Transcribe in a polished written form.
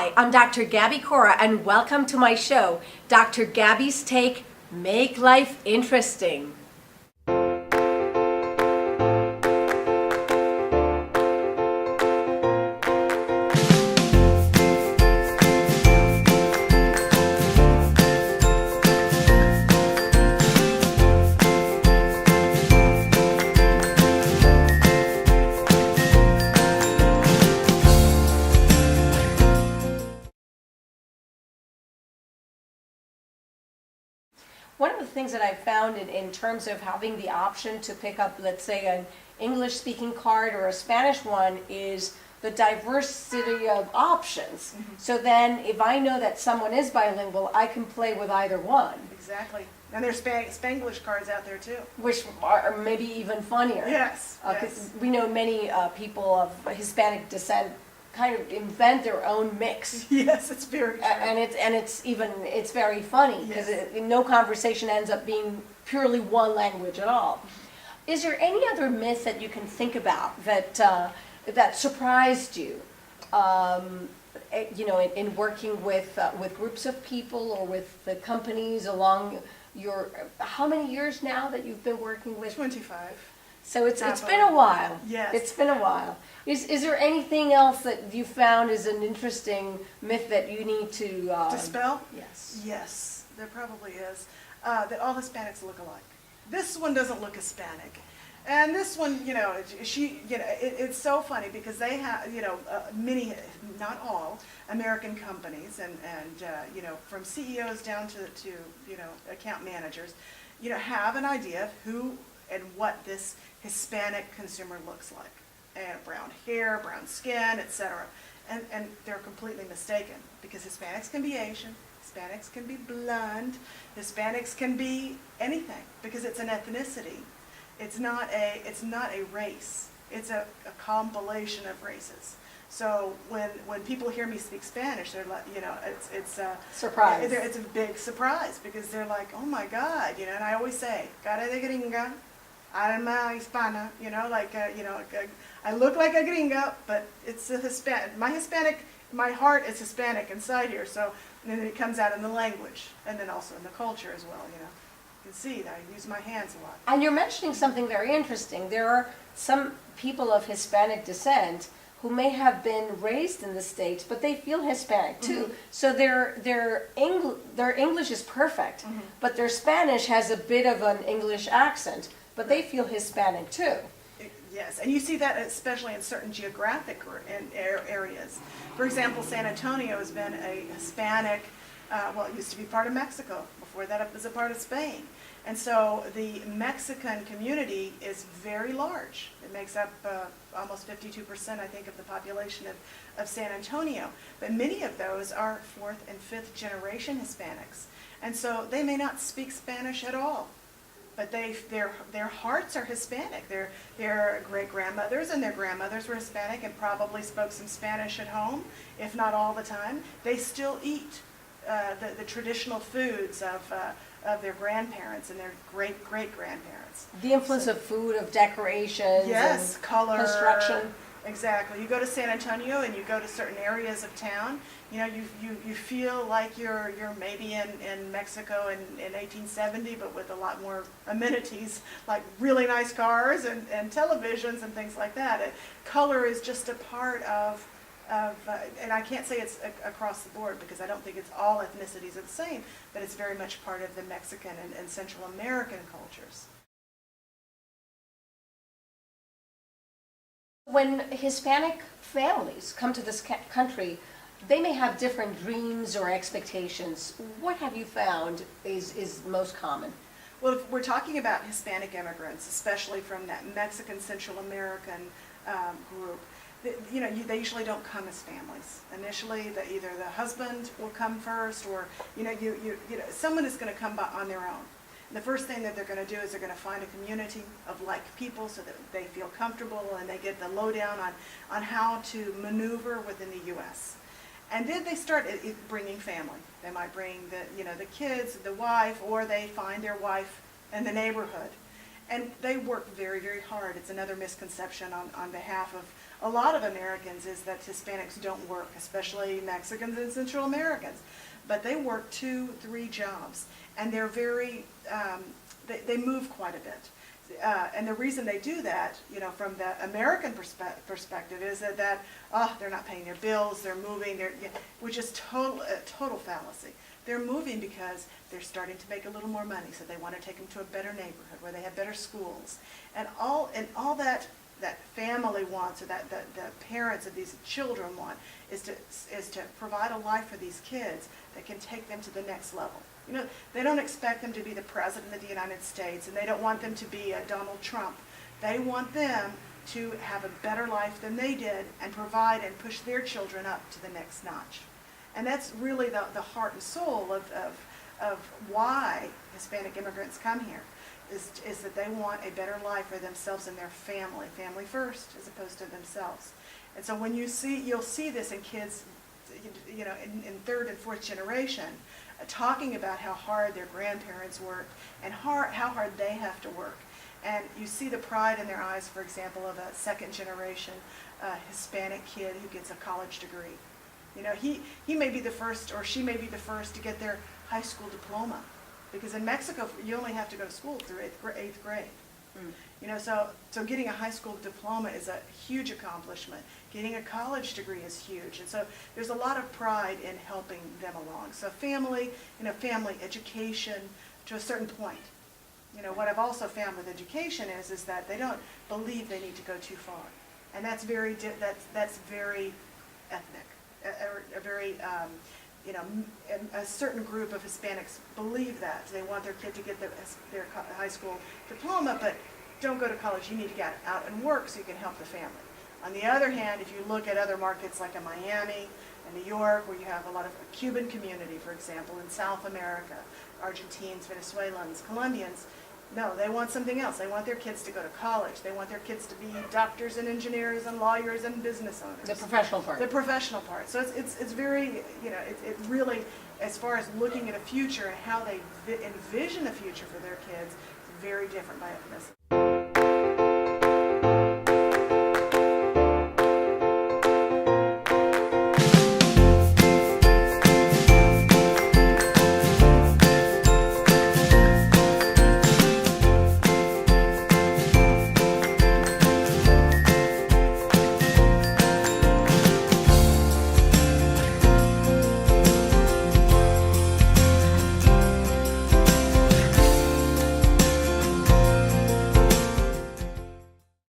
Hi, I'm Dr. Gaby Cora, and welcome to my show, Dr. Gaby's Take, Make Life Interesting. One of the things that I've found in terms of having the option to pick up, let's say, an English-speaking card or a Spanish one is the diversity of options. Mm-hmm. So then if I know that someone is bilingual, I can play with either one. Exactly. And there's Spanglish cards out there too. Which are maybe even funnier. Yes. 'Cause Yes. we know many people of Hispanic descent kind of invent their own mix. Yes, it's very true. And it's very funny because Yes. no conversation ends up being purely one language at all. Is there any other myth that you can think about that surprised you? In working with groups of people or with the companies along your how many years now that you've been working with? 25. So it's been a while. Yes. It's been a while. Is there anything else that you found is an interesting myth that you need to Dispel? Yes. Yes, there probably is. That all Hispanics look alike. This one doesn't look Hispanic. And this one, it's so funny because they have, many, not all, American companies and from CEOs down to account managers, have an idea of who and what this Hispanic consumer looks like. And brown hair, brown skin, etc. And they're completely mistaken because Hispanics can be Asian, Hispanics can be blonde, Hispanics can be anything because it's an ethnicity. It's not a race. It's a compilation of races. So when people hear me speak Spanish, they're like, it's a surprise. It's a big surprise because they're like, oh my God, and I always say, cara de gringa, alma hispana, I look like a gringa, but it's a Hispanic. My heart is Hispanic inside here. So and then it comes out in the language and then also in the culture as well. You can see that I use my hands a lot. And you're mentioning something very interesting. There are some people of Hispanic descent who may have been raised in the States, but they feel Hispanic too. Mm-hmm. So their English is perfect, mm-hmm. but their Spanish has a bit of an English accent, but they feel Hispanic too. Yes, and you see that especially in certain geographic areas. For example, San Antonio has been a Hispanic, it used to be part of Mexico. Before that, it was a part of Spain. And so the Mexican community is very large. It makes up almost 52%, I think, of the population of San Antonio. But many of those are 4th and 5th generation Hispanics. And so they may not speak Spanish at all. But their hearts are Hispanic. Their great-grandmothers and their grandmothers were Hispanic and probably spoke some Spanish at home, if not all the time. They still eat the traditional foods of their grandparents and their great-great-grandparents. The influence of food, of decorations, yes, and color, construction. Exactly. You go to San Antonio and you go to certain areas of town, you feel like you're maybe in Mexico in 1870, but with a lot more amenities, like really nice cars and televisions and things like that. Color is just a part of and I can't say it's across the board because I don't think it's all ethnicities are the same, but it's very much part of the Mexican and Central American cultures. When Hispanic families come to this country, they may have different dreams or expectations. What have you found is most common? Well, if we're talking about Hispanic immigrants, especially from that Mexican Central American group, they usually don't come as families. Initially, either the husband will come first, or someone is going to come by on their own. The first thing that they're going to do is they're going to find a community of like people so that they feel comfortable and they get the lowdown on how to maneuver within the U.S. And then they start bringing family. They might bring the kids, the wife, or they find their wife in the neighborhood. And they work very, very hard. It's another misconception on behalf of a lot of Americans is that Hispanics don't work, especially Mexicans and Central Americans. But they work 2-3 jobs, and they're very, they move quite a bit. And the reason they do that, from the American perspective, is that they're not paying their bills, they're moving, which is total fallacy. They're moving because they're starting to make a little more money, so they want to take them to a better neighborhood where they have better schools, and all that family wants, or that the parents of these children want, is to provide a life for these kids that can take them to the next level. They don't expect them to be the president of the United States, and they don't want them to be a Donald Trump. They want them to have a better life than they did and provide and push their children up to the next notch. And that's really the heart and soul of why Hispanic immigrants come here, is that they want a better life for themselves and their family first, as opposed to themselves. And so when you'll see this in kids, in third and fourth generation, talking about how hard their grandparents worked and how hard they have to work. And you see the pride in their eyes, for example, of a second generation Hispanic kid who gets a college degree. He may be the first, or she may be the first to get their high school diploma, because in Mexico you only have to go to school through eighth grade. So getting a high school diploma is a huge accomplishment. Getting a college degree is huge, and so there's a lot of pride in helping them along. So family education to a certain point. What I've also found with education is that they don't believe they need to go too far, and that's very ethnic. A certain group of Hispanics believe that. They want their kid to get their high school diploma, but don't go to college. You need to get out and work so you can help the family. On the other hand, if you look at other markets like in Miami and New York, where you have a lot of Cuban community, for example, in South America, Argentines, Venezuelans, Colombians, no, they want something else. They want their kids to go to college. They want their kids to be doctors and engineers and lawyers and business owners. The professional part. The professional part. So it's very, it really, as far as looking at a future and how they envision a future for their kids, it's very different by ethnicity.